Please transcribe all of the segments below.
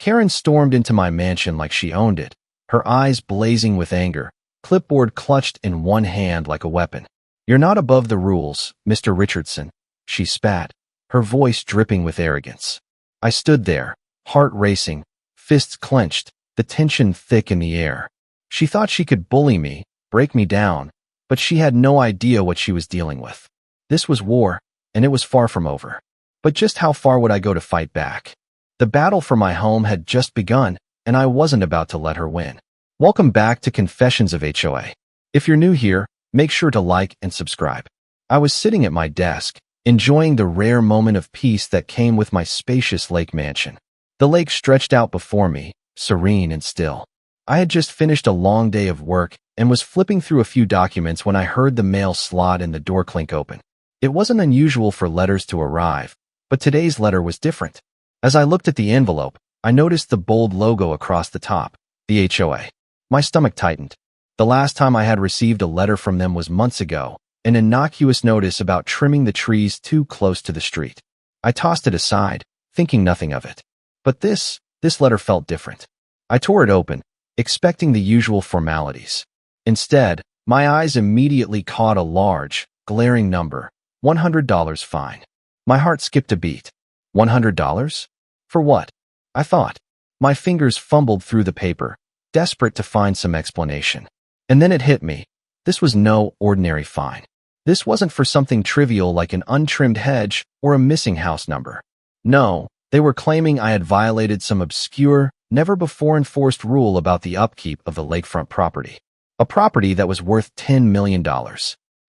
Karen stormed into my mansion like she owned it, her eyes blazing with anger, clipboard clutched in one hand like a weapon. "You're not above the rules, Mr. Richardson," she spat, her voice dripping with arrogance. I stood there, heart racing, fists clenched, the tension thick in the air. She thought she could bully me, break me down, but she had no idea what she was dealing with. This was war, and it was far from over. But just how far would I go to fight back? The battle for my home had just begun, and I wasn't about to let her win. Welcome back to Confessions of HOA. If you're new here, make sure to like and subscribe. I was sitting at my desk, enjoying the rare moment of peace that came with my spacious lake mansion. The lake stretched out before me, serene and still. I had just finished a long day of work and was flipping through a few documents when I heard the mail slot and the door clink open. It wasn't unusual for letters to arrive, but today's letter was different. As I looked at the envelope, I noticed the bold logo across the top, the HOA. My stomach tightened. The last time I had received a letter from them was months ago, an innocuous notice about trimming the trees too close to the street. I tossed it aside, thinking nothing of it. But this letter felt different. I tore it open, expecting the usual formalities. Instead, my eyes immediately caught a large, glaring number, $100 fine. My heart skipped a beat. $100? For what? I thought. My fingers fumbled through the paper, desperate to find some explanation. And then it hit me. This was no ordinary fine. This wasn't for something trivial like an untrimmed hedge or a missing house number. No, they were claiming I had violated some obscure, never-before-enforced rule about the upkeep of the lakefront property. A property that was worth $10 million.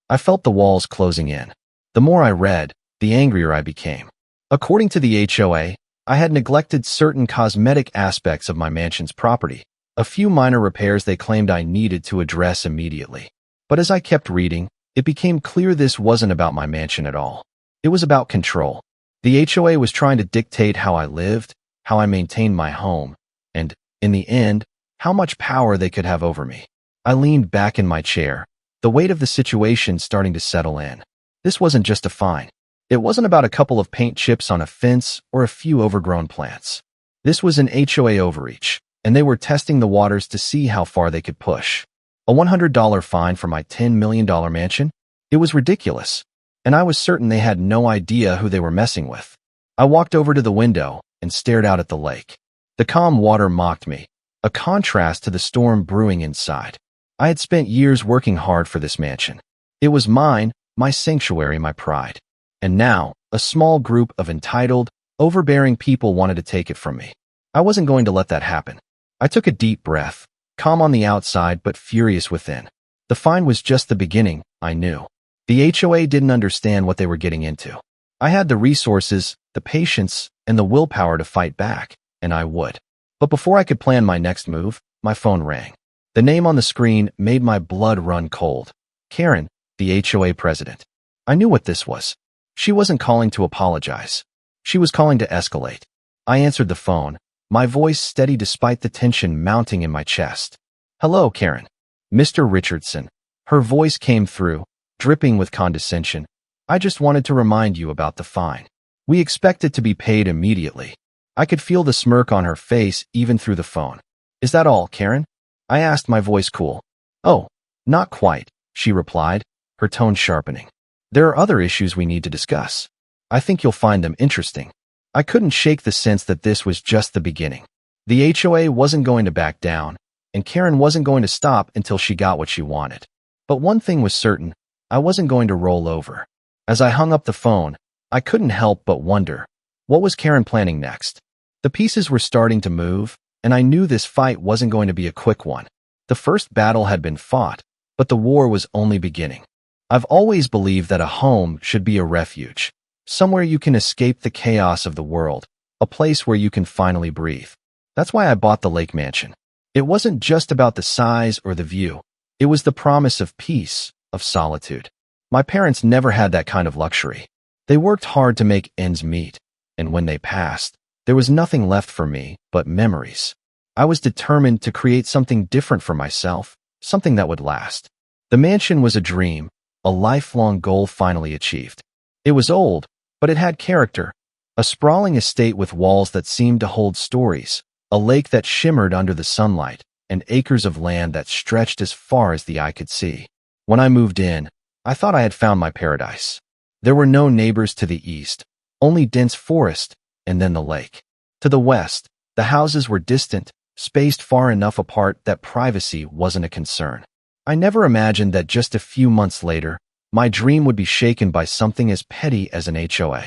I felt the walls closing in. The more I read, the angrier I became. According to the HOA, I had neglected certain cosmetic aspects of my mansion's property, a few minor repairs they claimed I needed to address immediately. But as I kept reading, it became clear this wasn't about my mansion at all. It was about control. The HOA was trying to dictate how I lived, how I maintained my home, and, in the end, how much power they could have over me. I leaned back in my chair, the weight of the situation starting to settle in. This wasn't just a fine. It wasn't about a couple of paint chips on a fence or a few overgrown plants. This was an HOA overreach, and they were testing the waters to see how far they could push. A $100 fine for my $10 million mansion? It was ridiculous, and I was certain they had no idea who they were messing with. I walked over to the window and stared out at the lake. The calm water mocked me, a contrast to the storm brewing inside. I had spent years working hard for this mansion. It was mine, my sanctuary, my pride. And now, a small group of entitled, overbearing people wanted to take it from me. I wasn't going to let that happen. I took a deep breath, calm on the outside but furious within. The fine was just the beginning, I knew. The HOA didn't understand what they were getting into. I had the resources, the patience, and the willpower to fight back, and I would. But before I could plan my next move, my phone rang. The name on the screen made my blood run cold. Karen, the HOA president. I knew what this was. She wasn't calling to apologize. She was calling to escalate. I answered the phone, my voice steady despite the tension mounting in my chest. "Hello, Karen." "Mr. Richardson." Her voice came through, dripping with condescension. "I just wanted to remind you about the fine. We expect it to be paid immediately." I could feel the smirk on her face even through the phone. "Is that all, Karen?" I asked, my voice cool. "Oh, not quite," she replied, her tone sharpening. "There are other issues we need to discuss. I think you'll find them interesting." I couldn't shake the sense that this was just the beginning. The HOA wasn't going to back down, and Karen wasn't going to stop until she got what she wanted. But one thing was certain, I wasn't going to roll over. As I hung up the phone, I couldn't help but wonder, what was Karen planning next? The pieces were starting to move, and I knew this fight wasn't going to be a quick one. The first battle had been fought, but the war was only beginning. I've always believed that a home should be a refuge, somewhere you can escape the chaos of the world, a place where you can finally breathe. That's why I bought the lake mansion. It wasn't just about the size or the view. It was the promise of peace, of solitude. My parents never had that kind of luxury. They worked hard to make ends meet, and when they passed, there was nothing left for me but memories. I was determined to create something different for myself, something that would last. The mansion was a dream, a lifelong goal finally achieved. It was old, but it had character, a sprawling estate with walls that seemed to hold stories, a lake that shimmered under the sunlight, and acres of land that stretched as far as the eye could see. When I moved in, I thought I had found my paradise. There were no neighbors to the east, only dense forest, and then the lake. To the west, the houses were distant, spaced far enough apart that privacy wasn't a concern. I never imagined that just a few months later, my dream would be shaken by something as petty as an HOA.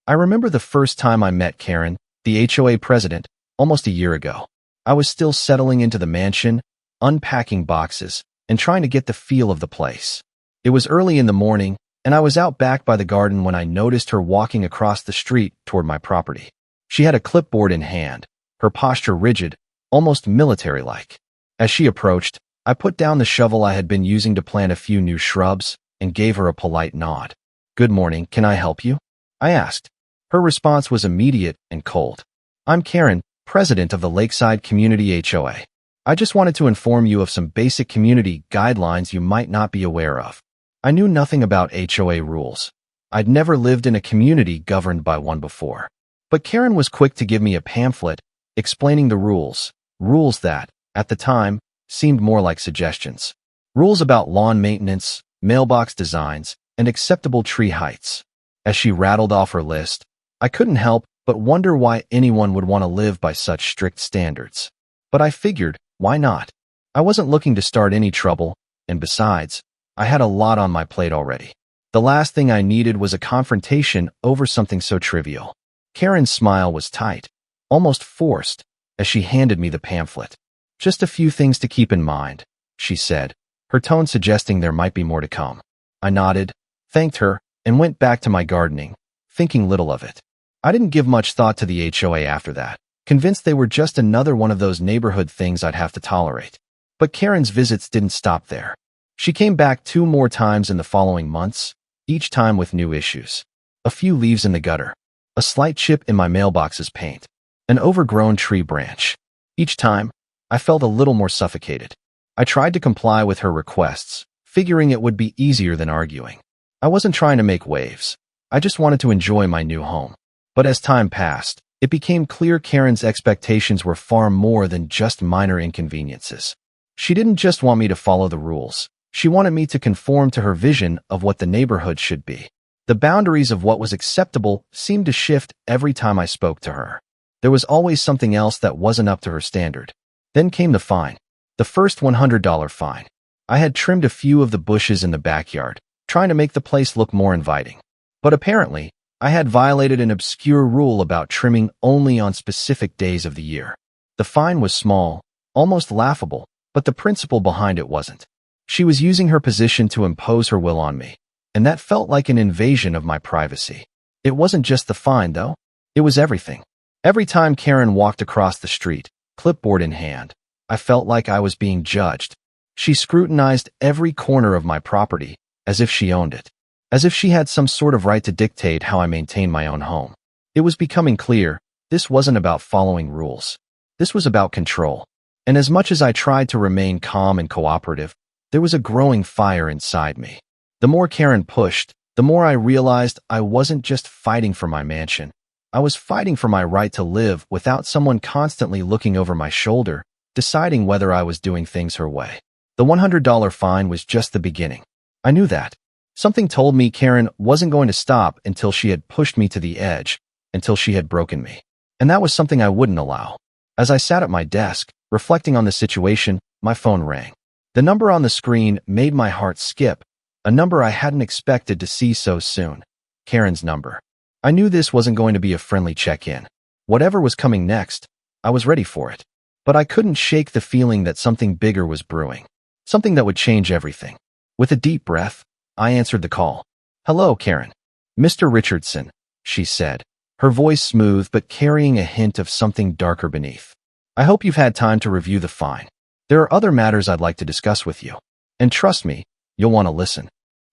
I remember the first time I met Karen, the HOA president, almost a year ago. I was still settling into the mansion, unpacking boxes, and trying to get the feel of the place. It was early in the morning, and I was out back by the garden when I noticed her walking across the street toward my property. She had a clipboard in hand, her posture rigid, almost military-like. As she approached, I put down the shovel I had been using to plant a few new shrubs and gave her a polite nod. "Good morning, can I help you?" I asked. Her response was immediate and cold. "I'm Karen, president of the Lakeside Community HOA. I just wanted to inform you of some basic community guidelines you might not be aware of." I knew nothing about HOA rules. I'd never lived in a community governed by one before. But Karen was quick to give me a pamphlet explaining the rules that, at the time, seemed more like suggestions. Rules about lawn maintenance, mailbox designs, and acceptable tree heights. As she rattled off her list, I couldn't help but wonder why anyone would want to live by such strict standards. But I figured, why not? I wasn't looking to start any trouble, and besides, I had a lot on my plate already. The last thing I needed was a confrontation over something so trivial. Karen's smile was tight, almost forced, as she handed me the pamphlet. "Just a few things to keep in mind," she said, her tone suggesting there might be more to come. I nodded, thanked her, and went back to my gardening, thinking little of it. I didn't give much thought to the HOA after that, convinced they were just another one of those neighborhood things I'd have to tolerate. But Karen's visits didn't stop there. She came back 2 more times in the following months, each time with new issues. A few leaves in the gutter, a slight chip in my mailbox's paint, an overgrown tree branch. Each time, I felt a little more suffocated. I tried to comply with her requests, figuring it would be easier than arguing. I wasn't trying to make waves. I just wanted to enjoy my new home. But as time passed, it became clear Karen's expectations were far more than just minor inconveniences. She didn't just want me to follow the rules. She wanted me to conform to her vision of what the neighborhood should be. The boundaries of what was acceptable seemed to shift every time I spoke to her. There was always something else that wasn't up to her standard. Then came the fine. The first $100 fine. I had trimmed a few of the bushes in the backyard, trying to make the place look more inviting. But apparently, I had violated an obscure rule about trimming only on specific days of the year. The fine was small, almost laughable, but the principle behind it wasn't. She was using her position to impose her will on me, and that felt like an invasion of my privacy. It wasn't just the fine, though. It was everything. Every time Karen walked across the street, clipboard in hand, I felt like I was being judged. She scrutinized every corner of my property, as if she owned it, as if she had some sort of right to dictate how I maintained my own home. It was becoming clear, this wasn't about following rules. This was about control. And as much as I tried to remain calm and cooperative, there was a growing fire inside me. The more Karen pushed, the more I realized I wasn't just fighting for my mansion. I was fighting for my right to live without someone constantly looking over my shoulder, deciding whether I was doing things her way. The $100 fine was just the beginning. I knew that. Something told me Karen wasn't going to stop until she had pushed me to the edge, until she had broken me. And that was something I wouldn't allow. As I sat at my desk, reflecting on the situation, my phone rang. The number on the screen made my heart skip, a number I hadn't expected to see so soon. Karen's number. I knew this wasn't going to be a friendly check-in. Whatever was coming next, I was ready for it. But I couldn't shake the feeling that something bigger was brewing. Something that would change everything. With a deep breath, I answered the call. "Hello, Karen." "Mr. Richardson," she said, her voice smooth but carrying a hint of something darker beneath. "I hope you've had time to review the fine. There are other matters I'd like to discuss with you. And trust me, you'll want to listen."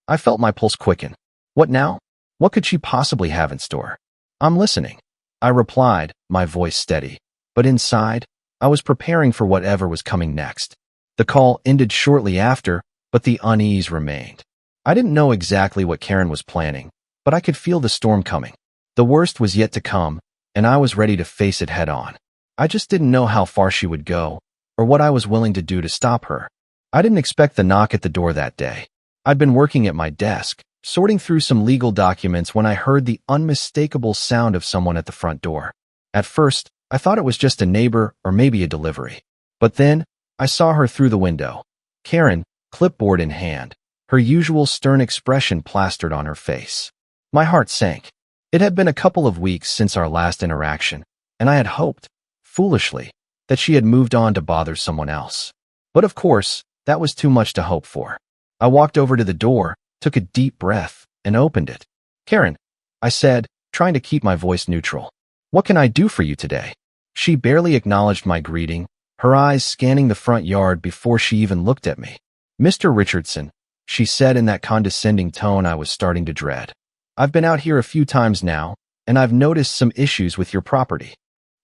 I felt my pulse quicken. What now? What could she possibly have in store? "I'm listening," I replied, my voice steady. But inside, I was preparing for whatever was coming next. The call ended shortly after, but the unease remained. I didn't know exactly what Karen was planning, but I could feel the storm coming. The worst was yet to come, and I was ready to face it head on. I just didn't know how far she would go, or what I was willing to do to stop her. I didn't expect the knock at the door that day. I'd been working at my desk, sorting through some legal documents when I heard the unmistakable sound of someone at the front door. At first, I thought it was just a neighbor or maybe a delivery. But then, I saw her through the window. Karen, clipboard in hand, her usual stern expression plastered on her face. My heart sank. It had been a couple of weeks since our last interaction, and I had hoped, foolishly, that she had moved on to bother someone else. But of course, that was too much to hope for. I walked over to the door, took a deep breath, and opened it. "Karen," I said, trying to keep my voice neutral. "What can I do for you today?" She barely acknowledged my greeting, her eyes scanning the front yard before she even looked at me. "Mr. Richardson," she said in that condescending tone I was starting to dread. "I've been out here a few times now, and I've noticed some issues with your property."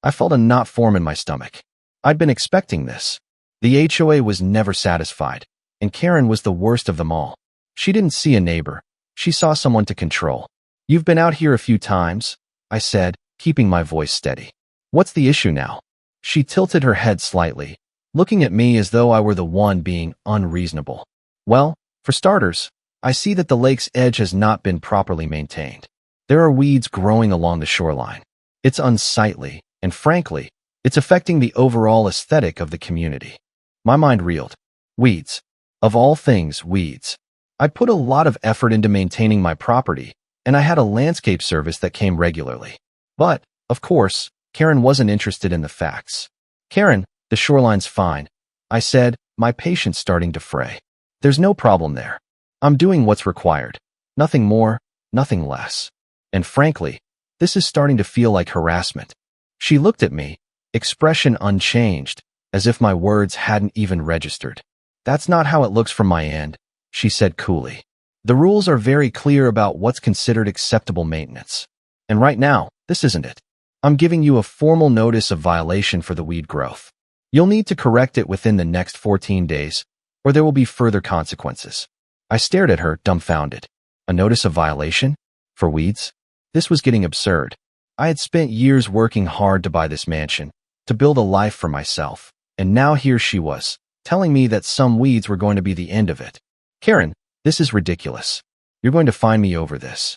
I felt a knot form in my stomach. I'd been expecting this. The HOA was never satisfied, and Karen was the worst of them all. She didn't see a neighbor. She saw someone to control. "You've been out here a few times," I said, keeping my voice steady. "What's the issue now?" She tilted her head slightly, looking at me as though I were the one being unreasonable. "Well, for starters, I see that the lake's edge has not been properly maintained. There are weeds growing along the shoreline. It's unsightly, and frankly, it's affecting the overall aesthetic of the community." My mind reeled. Weeds. Of all things, weeds. I put a lot of effort into maintaining my property, and I had a landscape service that came regularly. But, of course, Karen wasn't interested in the facts. "Karen, the shoreline's fine," I said, my patience starting to fray. "There's no problem there. I'm doing what's required. Nothing more, nothing less. And frankly, this is starting to feel like harassment." She looked at me, expression unchanged, as if my words hadn't even registered. "That's not how it looks from my end," she said coolly. "The rules are very clear about what's considered acceptable maintenance. And right now, this isn't it. I'm giving you a formal notice of violation for the weed growth. You'll need to correct it within the next 14 days, or there will be further consequences." I stared at her, dumbfounded. A notice of violation? For weeds? This was getting absurd. I had spent years working hard to buy this mansion, to build a life for myself, and now here she was, telling me that some weeds were going to be the end of it. "Karen, this is ridiculous. You're going to find me over this."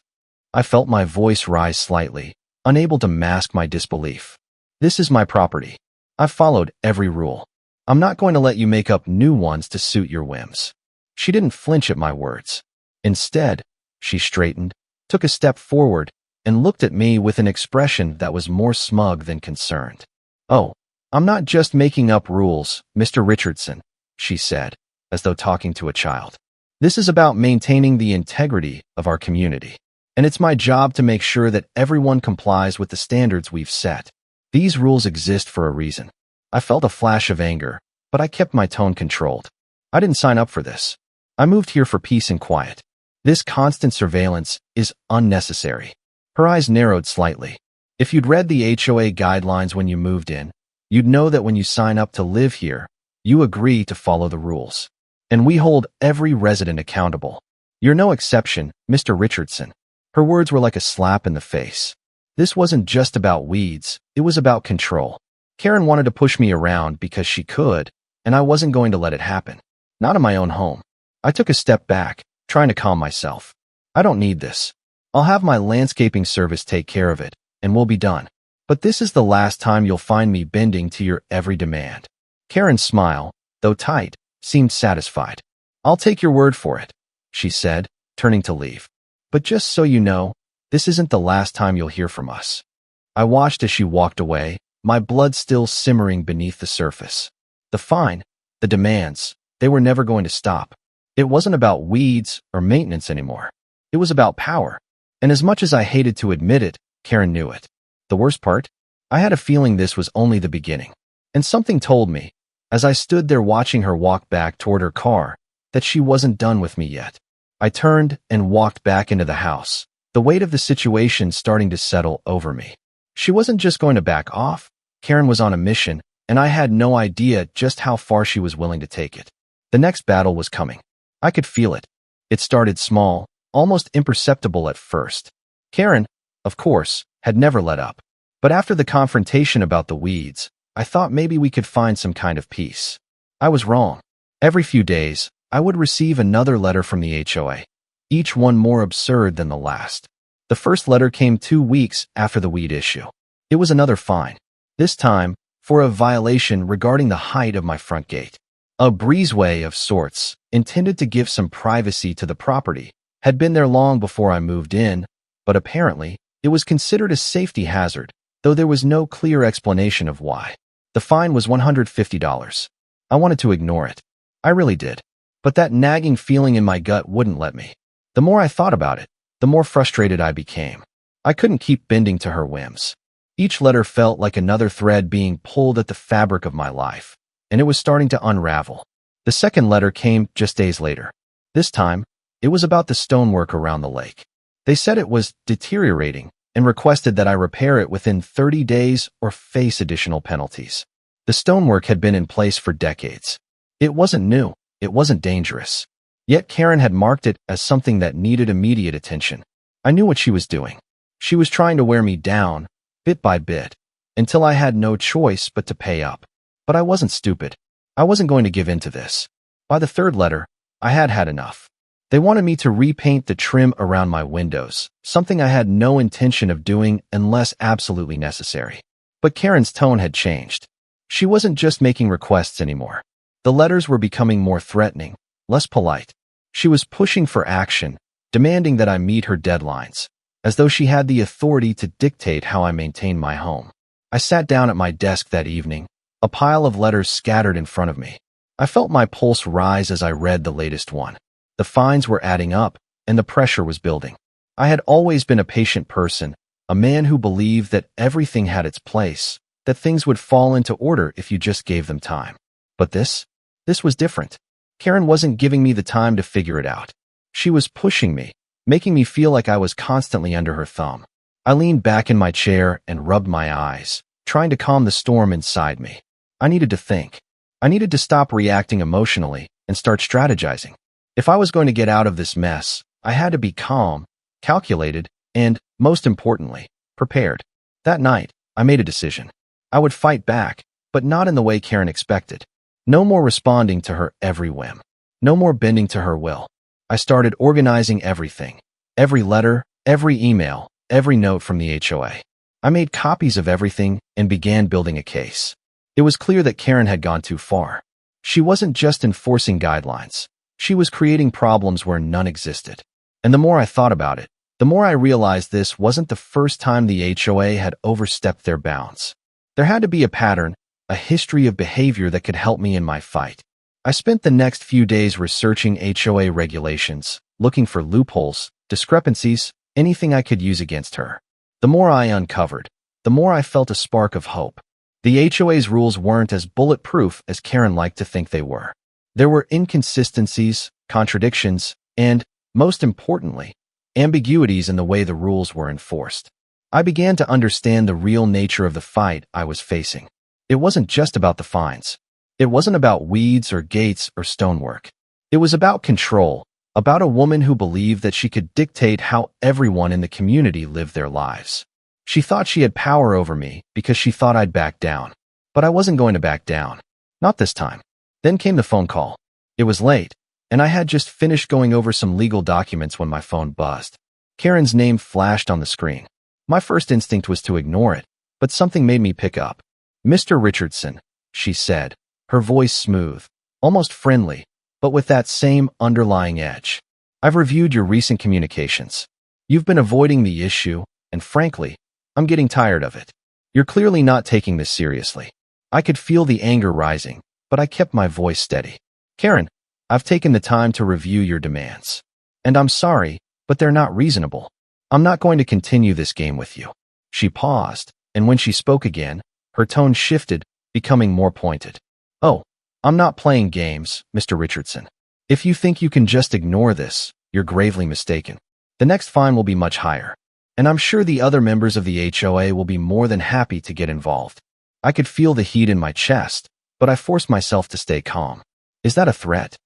I felt my voice rise slightly, unable to mask my disbelief. "This is my property. I've followed every rule. I'm not going to let you make up new ones to suit your whims." She didn't flinch at my words. Instead, she straightened, took a step forward, and looked at me with an expression that was more smug than concerned. "Oh, I'm not just making up rules, Mr. Richardson," she said, as though talking to a child. "This is about maintaining the integrity of our community. And it's my job to make sure that everyone complies with the standards we've set. These rules exist for a reason." I felt a flash of anger, but I kept my tone controlled. I didn't sign up for this. I moved here for peace and quiet. This constant surveillance is unnecessary. Her eyes narrowed slightly. "If you'd read the HOA guidelines when you moved in, you'd know that when you sign up to live here, you agree to follow the rules. And we hold every resident accountable. You're no exception, Mr. Richardson." Her words were like a slap in the face. This wasn't just about weeds, it was about control. Karen wanted to push me around because she could, and I wasn't going to let it happen. Not in my own home. I took a step back, trying to calm myself. "I don't need this. I'll have my landscaping service take care of it, and we'll be done. But this is the last time you'll find me bending to your every demand." Karen's smile, though tight, seemed satisfied. "I'll take your word for it," she said, turning to leave. "But just so you know, this isn't the last time you'll hear from us." I watched as she walked away, my blood still simmering beneath the surface. The fine, the demands, they were never going to stop. It wasn't about weeds or maintenance anymore. It was about power. And as much as I hated to admit it, Karen knew it. The worst part? I had a feeling this was only the beginning. And something told me, as I stood there watching her walk back toward her car, that she wasn't done with me yet. I turned and walked back into the house, the weight of the situation starting to settle over me. She wasn't just going to back off. Karen was on a mission, and I had no idea just how far she was willing to take it. The next battle was coming. I could feel it. It started small, almost imperceptible at first. Karen, of course, had never let up. But after the confrontation about the weeds, I thought maybe we could find some kind of peace. I was wrong. Every few days, I would receive another letter from the HOA, each one more absurd than the last. The first letter came 2 weeks after the weed issue. It was another fine, this time for a violation regarding the height of my front gate. A breezeway of sorts, intended to give some privacy to the property, had been there long before I moved in, but apparently it was considered a safety hazard, though there was no clear explanation of why. The fine was $150. I wanted to ignore it. I really did. But that nagging feeling in my gut wouldn't let me. The more I thought about it, the more frustrated I became. I couldn't keep bending to her whims. Each letter felt like another thread being pulled at the fabric of my life, and it was starting to unravel. The second letter came just days later. This time, it was about the stonework around the lake. They said it was deteriorating and requested that I repair it within 30 days or face additional penalties. The stonework had been in place for decades. It wasn't new. It wasn't dangerous. Yet Karen had marked it as something that needed immediate attention. I knew what she was doing. She was trying to wear me down, bit by bit, until I had no choice but to pay up. But I wasn't stupid. I wasn't going to give in to this. By the third letter, I had had enough. They wanted me to repaint the trim around my windows, something I had no intention of doing unless absolutely necessary. But Karen's tone had changed. She wasn't just making requests anymore. The letters were becoming more threatening, less polite. She was pushing for action, demanding that I meet her deadlines, as though she had the authority to dictate how I maintain my home. I sat down at my desk that evening, a pile of letters scattered in front of me. I felt my pulse rise as I read the latest one. The fines were adding up, and the pressure was building. I had always been a patient person, a man who believed that everything had its place, that things would fall into order if you just gave them time. But this was different. Karen wasn't giving me the time to figure it out. She was pushing me, making me feel like I was constantly under her thumb. I leaned back in my chair and rubbed my eyes, trying to calm the storm inside me. I needed to think. I needed to stop reacting emotionally and start strategizing. If I was going to get out of this mess, I had to be calm, calculated, and, most importantly, prepared. That night, I made a decision. I would fight back, but not in the way Karen expected. No more responding to her every whim. No more bending to her will. I started organizing everything. Every letter, every email, every note from the HOA. I made copies of everything and began building a case. It was clear that Karen had gone too far. She wasn't just enforcing guidelines. She was creating problems where none existed. And the more I thought about it, the more I realized this wasn't the first time the HOA had overstepped their bounds. There had to be a pattern, a history of behavior that could help me in my fight. I spent the next few days researching HOA regulations, looking for loopholes, discrepancies, anything I could use against her. The more I uncovered, the more I felt a spark of hope. The HOA's rules weren't as bulletproof as Karen liked to think they were. There were inconsistencies, contradictions, and, most importantly, ambiguities in the way the rules were enforced. I began to understand the real nature of the fight I was facing. It wasn't just about the fines. It wasn't about weeds or gates or stonework. It was about control, about a woman who believed that she could dictate how everyone in the community lived their lives. She thought she had power over me because she thought I'd back down. But I wasn't going to back down. Not this time. Then came the phone call. It was late, and I had just finished going over some legal documents when my phone buzzed. Karen's name flashed on the screen. My first instinct was to ignore it, but something made me pick up. "Mr. Richardson," she said, her voice smooth, almost friendly, but with that same underlying edge. "I've reviewed your recent communications. You've been avoiding the issue, and frankly, I'm getting tired of it. You're clearly not taking this seriously." I could feel the anger rising, but I kept my voice steady. "Karen, I've taken the time to review your demands. And I'm sorry, but they're not reasonable. I'm not going to continue this game with you." She paused, and when she spoke again, her tone shifted, becoming more pointed. "Oh, I'm not playing games, Mr. Richardson. If you think you can just ignore this, you're gravely mistaken. The next fine will be much higher. And I'm sure the other members of the HOA will be more than happy to get involved." I could feel the heat in my chest, but I forced myself to stay calm. "Is that a threat?"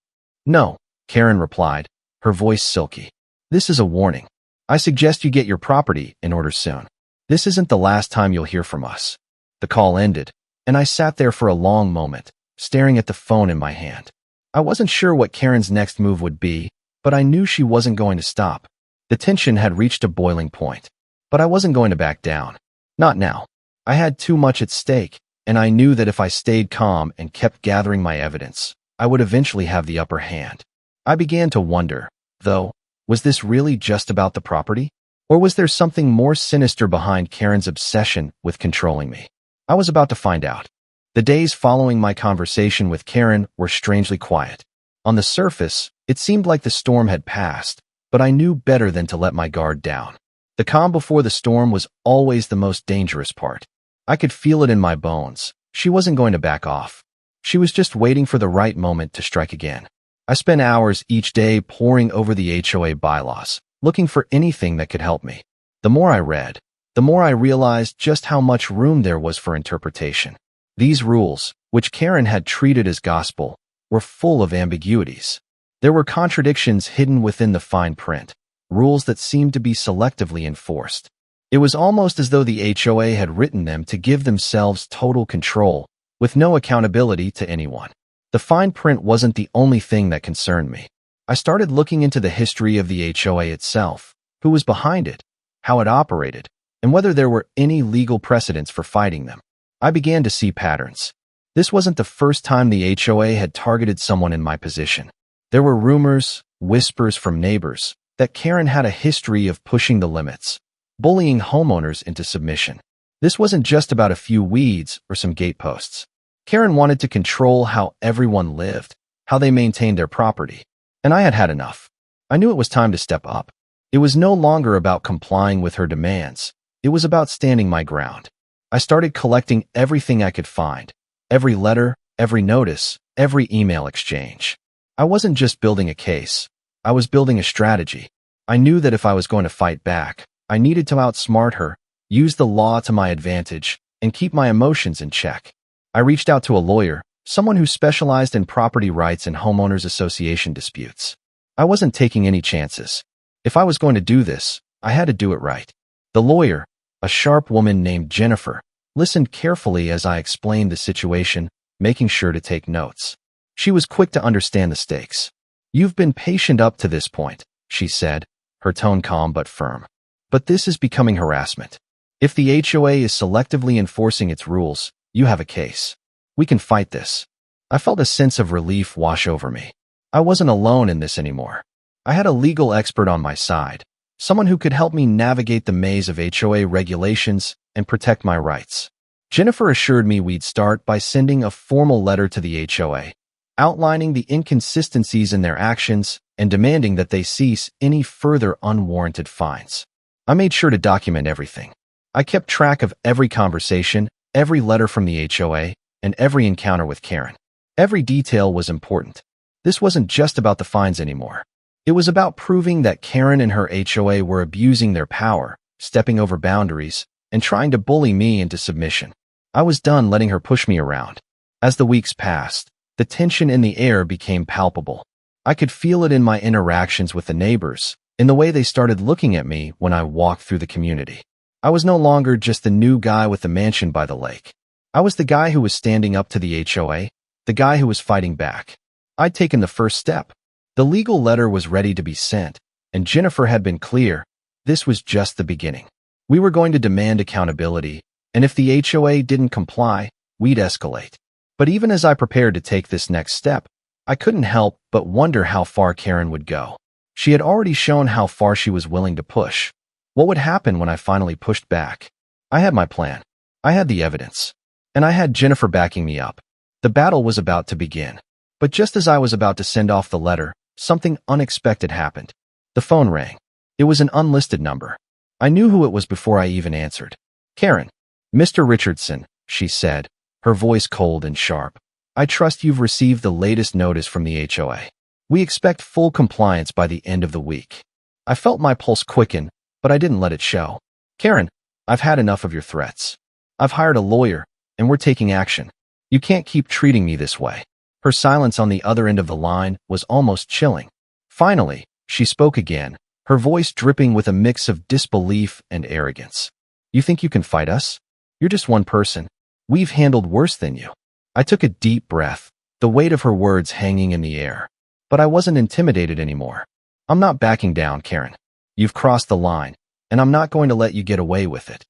"No," Karen replied, her voice silky. "This is a warning. I suggest you get your property in order soon. This isn't the last time you'll hear from us." The call ended, and I sat there for a long moment, staring at the phone in my hand. I wasn't sure what Karen's next move would be, but I knew she wasn't going to stop. The tension had reached a boiling point, but I wasn't going to back down. Not now. I had too much at stake, and I knew that if I stayed calm and kept gathering my evidence, I would eventually have the upper hand. I began to wonder, though, was this really just about the property? Or was there something more sinister behind Karen's obsession with controlling me? I was about to find out. The days following my conversation with Karen were strangely quiet. On the surface, it seemed like the storm had passed, but I knew better than to let my guard down. The calm before the storm was always the most dangerous part. I could feel it in my bones. She wasn't going to back off. She was just waiting for the right moment to strike again. I spent hours each day poring over the HOA bylaws, looking for anything that could help me. The more I read, the more I realized just how much room there was for interpretation. These rules, which Karen had treated as gospel, were full of ambiguities. There were contradictions hidden within the fine print, rules that seemed to be selectively enforced. It was almost as though the HOA had written them to give themselves total control, with no accountability to anyone. The fine print wasn't the only thing that concerned me. I started looking into the history of the HOA itself, who was behind it, how it operated, and whether there were any legal precedents for fighting them. I began to see patterns. This wasn't the first time the HOA had targeted someone in my position. There were rumors, whispers from neighbors, that Karen had a history of pushing the limits, bullying homeowners into submission. This wasn't just about a few weeds or some gateposts. Karen wanted to control how everyone lived, how they maintained their property. And I had had enough. I knew it was time to step up. It was no longer about complying with her demands. It was about standing my ground. I started collecting everything I could find. Every letter, every notice, every email exchange. I wasn't just building a case. I was building a strategy. I knew that if I was going to fight back, I needed to outsmart her, use the law to my advantage, and keep my emotions in check. I reached out to a lawyer, someone who specialized in property rights and homeowners association disputes. I wasn't taking any chances. If I was going to do this, I had to do it right. The lawyer, a sharp woman named Jennifer, listened carefully as I explained the situation, making sure to take notes. She was quick to understand the stakes. "You've been patient up to this point," she said, her tone calm but firm. "But this is becoming harassment. If the HOA is selectively enforcing its rules, you have a case. We can fight this." I felt a sense of relief wash over me. I wasn't alone in this anymore. I had a legal expert on my side, someone who could help me navigate the maze of HOA regulations and protect my rights. Jennifer assured me we'd start by sending a formal letter to the HOA, outlining the inconsistencies in their actions and demanding that they cease any further unwarranted fines. I made sure to document everything. I kept track of every conversation, every letter from the HOA, and every encounter with Karen. Every detail was important. This wasn't just about the fines anymore. It was about proving that Karen and her HOA were abusing their power, stepping over boundaries, and trying to bully me into submission. I was done letting her push me around. As the weeks passed, the tension in the air became palpable. I could feel it in my interactions with the neighbors, in the way they started looking at me when I walked through the community. I was no longer just the new guy with the mansion by the lake. I was the guy who was standing up to the HOA, the guy who was fighting back. I'd taken the first step. The legal letter was ready to be sent, and Jennifer had been clear. This was just the beginning. We were going to demand accountability, and if the HOA didn't comply, we'd escalate. But even as I prepared to take this next step, I couldn't help but wonder how far Karen would go. She had already shown how far she was willing to push. What would happen when I finally pushed back? I had my plan. I had the evidence. And I had Jennifer backing me up. The battle was about to begin. But just as I was about to send off the letter, something unexpected happened. The phone rang. It was an unlisted number. I knew who it was before I even answered. "Karen." "Mr. Richardson," she said, her voice cold and sharp. "I trust you've received the latest notice from the HOA. We expect full compliance by the end of the week." I felt my pulse quicken, but I didn't let it show. "Karen, I've had enough of your threats. I've hired a lawyer, and we're taking action. You can't keep treating me this way." Her silence on the other end of the line was almost chilling. Finally, she spoke again, her voice dripping with a mix of disbelief and arrogance. "You think you can fight us? You're just one person. We've handled worse than you. I took a deep breath, the weight of her words hanging in the air. But I wasn't intimidated anymore. I'm not backing down, Karen. You've crossed the line, and I'm not going to let you get away with it.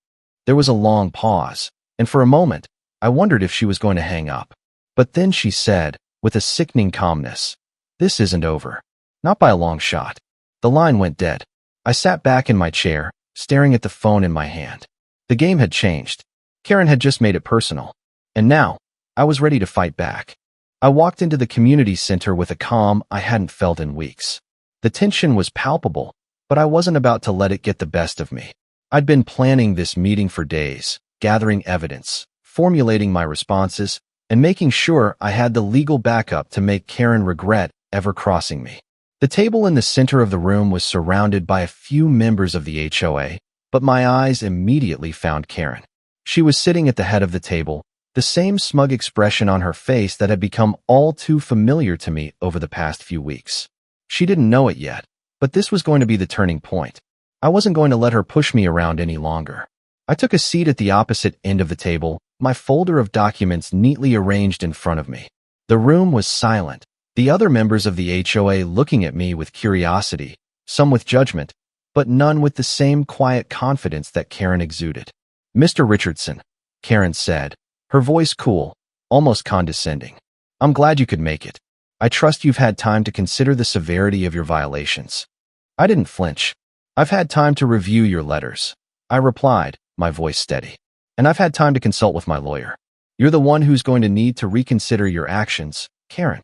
There was a long pause, and for a moment, I wondered if she was going to hang up. But then she said, with a sickening calmness, "This isn't over. Not by a long shot." The line went dead. I sat back in my chair, staring at the phone in my hand. The game had changed. Karen had just made it personal. And now, I was ready to fight back. I walked into the community center with a calm I hadn't felt in weeks. The tension was palpable, but I wasn't about to let it get the best of me. I'd been planning this meeting for days, gathering evidence, formulating my responses, and making sure I had the legal backup to make Karen regret ever crossing me. The table in the center of the room was surrounded by a few members of the HOA, but my eyes immediately found Karen. She was sitting at the head of the table, the same smug expression on her face that had become all too familiar to me over the past few weeks. She didn't know it yet, but this was going to be the turning point. I wasn't going to let her push me around any longer. I took a seat at the opposite end of the table, my folder of documents neatly arranged in front of me. The room was silent, the other members of the HOA looking at me with curiosity, some with judgment, but none with the same quiet confidence that Karen exuded. "Mr. Richardson," Karen said, her voice cool, almost condescending. "I'm glad you could make it. I trust you've had time to consider the severity of your violations." I didn't flinch. "I've had time to review your letters," I replied, my voice steady. "And I've had time to consult with my lawyer. You're the one who's going to need to reconsider your actions, Karen."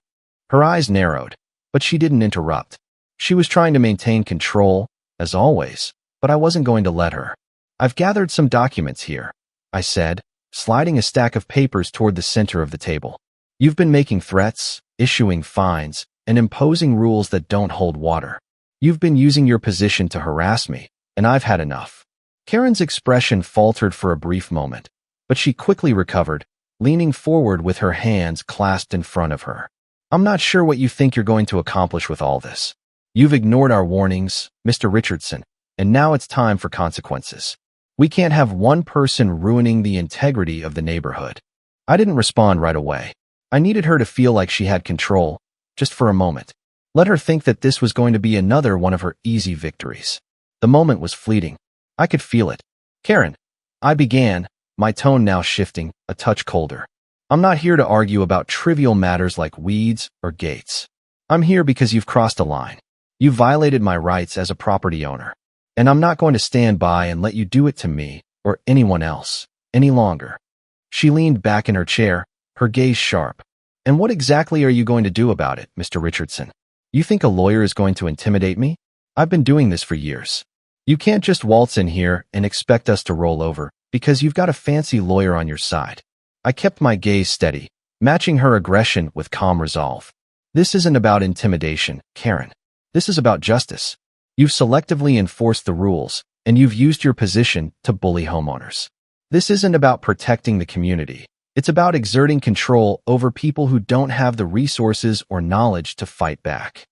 Her eyes narrowed, but she didn't interrupt. She was trying to maintain control, as always, but I wasn't going to let her. "I've gathered some documents here," I said, sliding a stack of papers toward the center of the table. "You've been making threats, issuing fines, and imposing rules that don't hold water. You've been using your position to harass me, and I've had enough." Karen's expression faltered for a brief moment, but she quickly recovered, leaning forward with her hands clasped in front of her. "I'm not sure what you think you're going to accomplish with all this. You've ignored our warnings, Mr. Richardson, and now it's time for consequences. We can't have one person ruining the integrity of the neighborhood." I didn't respond right away. I needed her to feel like she had control, just for a moment. Let her think that this was going to be another one of her easy victories. The moment was fleeting. I could feel it. "Karen," I began, my tone now shifting, a touch colder. "I'm not here to argue about trivial matters like weeds or gates. I'm here because you've crossed a line. You've violated my rights as a property owner. And I'm not going to stand by and let you do it to me or anyone else any longer." She leaned back in her chair, her gaze sharp. "And what exactly are you going to do about it, Mr. Richardson? You think a lawyer is going to intimidate me? I've been doing this for years. You can't just waltz in here and expect us to roll over because you've got a fancy lawyer on your side." I kept my gaze steady, matching her aggression with calm resolve. "This isn't about intimidation, Karen. This is about justice. You've selectively enforced the rules, and you've used your position to bully homeowners. This isn't about protecting the community. It's about exerting control over people who don't have the resources or knowledge to fight back."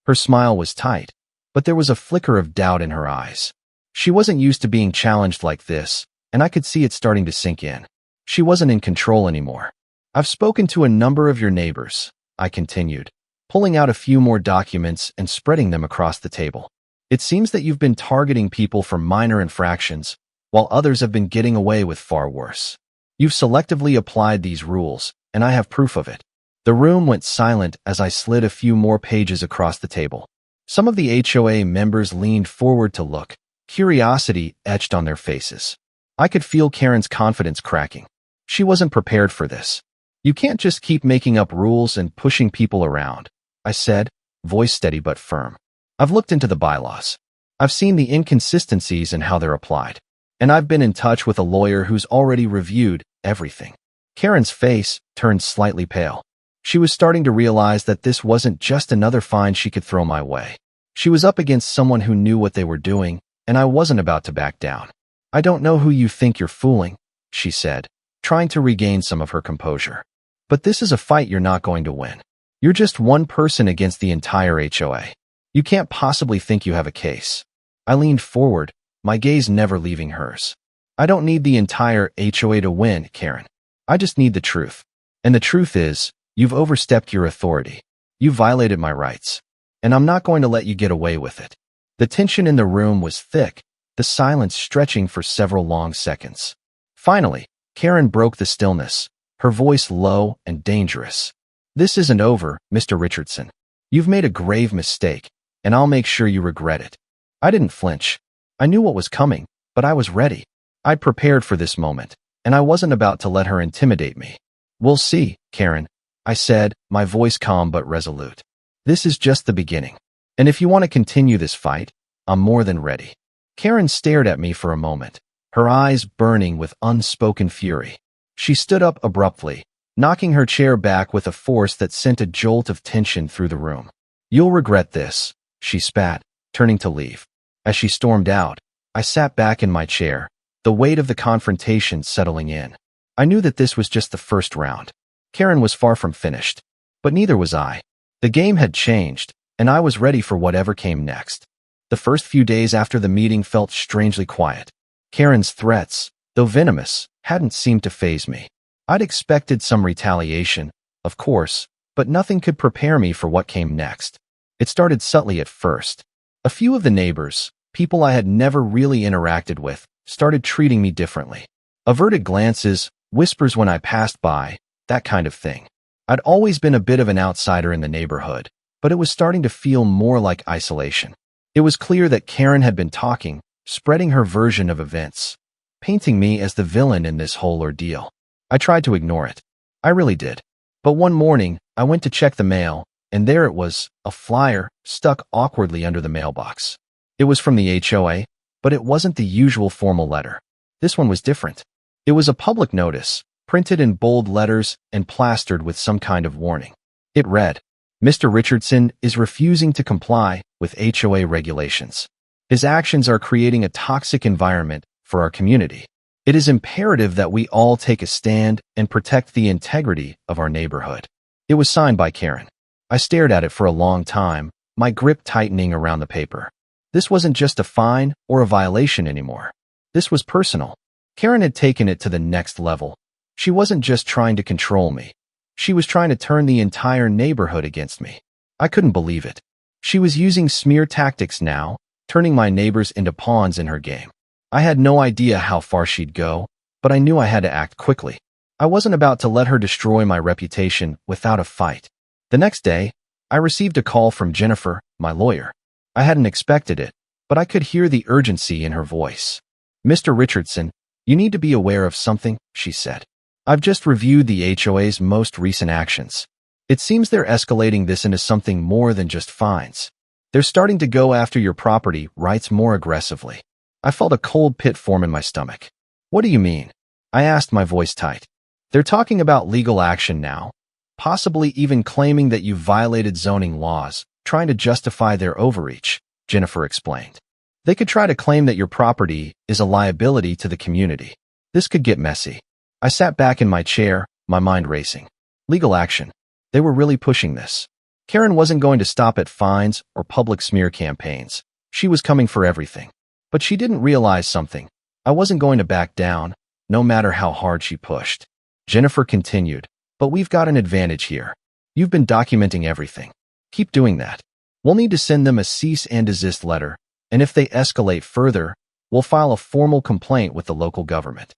Her smile was tight, but there was a flicker of doubt in her eyes. She wasn't used to being challenged like this, and I could see it starting to sink in. She wasn't in control anymore. "I've spoken to a number of your neighbors," I continued, pulling out a few more documents and spreading them across the table. "It seems that you've been targeting people for minor infractions, while others have been getting away with far worse. You've selectively applied these rules, and I have proof of it." The room went silent as I slid a few more pages across the table. Some of the HOA members leaned forward to look, curiosity etched on their faces. I could feel Karen's confidence cracking. She wasn't prepared for this. "You can't just keep making up rules and pushing people around," I said, voice steady but firm. "I've looked into the bylaws. I've seen the inconsistencies in how they're applied. And I've been in touch with a lawyer who's already reviewed everything." Karen's face turned slightly pale. She was starting to realize that this wasn't just another fine she could throw my way. She was up against someone who knew what they were doing, and I wasn't about to back down. "I don't know who you think you're fooling," she said, trying to regain some of her composure. "But this is a fight you're not going to win. You're just one person against the entire HOA. You can't possibly think you have a case." I leaned forward, my gaze never leaving hers. "I don't need the entire HOA to win, Karen. I just need the truth. And the truth is, you've overstepped your authority. You violated my rights. And I'm not going to let you get away with it. The tension in the room was thick, the silence stretching for several long seconds. Finally, Karen broke the stillness, her voice low and dangerous. This isn't over, Mr. Richardson. You've made a grave mistake, and I'll make sure you regret it. I didn't flinch. I knew what was coming, but I was ready. I'd prepared for this moment, and I wasn't about to let her intimidate me. We'll see, Karen, I said, my voice calm but resolute. This is just the beginning. And if you want to continue this fight, I'm more than ready. Karen stared at me for a moment, her eyes burning with unspoken fury. She stood up abruptly, knocking her chair back with a force that sent a jolt of tension through the room. You'll regret this, she spat, turning to leave. As she stormed out, I sat back in my chair, the weight of the confrontation settling in. I knew that this was just the first round. Karen was far from finished, but neither was I. The game had changed, and I was ready for whatever came next. The first few days after the meeting felt strangely quiet. Karen's threats, though venomous, hadn't seemed to faze me. I'd expected some retaliation, of course, but nothing could prepare me for what came next. It started subtly at first. A few of the neighbors, people I had never really interacted with, started treating me differently. Averted glances, whispers when I passed by, that kind of thing. I'd always been a bit of an outsider in the neighborhood, but it was starting to feel more like isolation. It was clear that Karen had been talking, spreading her version of events, painting me as the villain in this whole ordeal. I tried to ignore it. I really did. But one morning, I went to check the mail, and there it was, a flyer, stuck awkwardly under the mailbox. It was from the HOA, but it wasn't the usual formal letter. This one was different. It was a public notice, printed in bold letters and plastered with some kind of warning. It read, Mr. Richardson is refusing to comply with HOA regulations. His actions are creating a toxic environment for our community. It is imperative that we all take a stand and protect the integrity of our neighborhood. It was signed by Karen. I stared at it for a long time, my grip tightening around the paper. This wasn't just a fine or a violation anymore. This was personal. Karen had taken it to the next level. She wasn't just trying to control me. She was trying to turn the entire neighborhood against me. I couldn't believe it. She was using smear tactics now, turning my neighbors into pawns in her game. I had no idea how far she'd go, but I knew I had to act quickly. I wasn't about to let her destroy my reputation without a fight. The next day, I received a call from Jennifer, my lawyer. I hadn't expected it, but I could hear the urgency in her voice. Mr. Richardson, you need to be aware of something, she said. I've just reviewed the HOA's most recent actions. It seems they're escalating this into something more than just fines. They're starting to go after your property rights more aggressively. I felt a cold pit form in my stomach. What do you mean? I asked, my voice tight. They're talking about legal action now, possibly even claiming that you violated zoning laws, trying to justify their overreach, Jennifer explained. They could try to claim that your property is a liability to the community. This could get messy. I sat back in my chair, my mind racing. Legal action. They were really pushing this. Karen wasn't going to stop at fines or public smear campaigns. She was coming for everything. But she didn't realize something. I wasn't going to back down, no matter how hard she pushed. Jennifer continued, but we've got an advantage here. You've been documenting everything. Keep doing that. We'll need to send them a cease and desist letter, and if they escalate further, we'll file a formal complaint with the local government.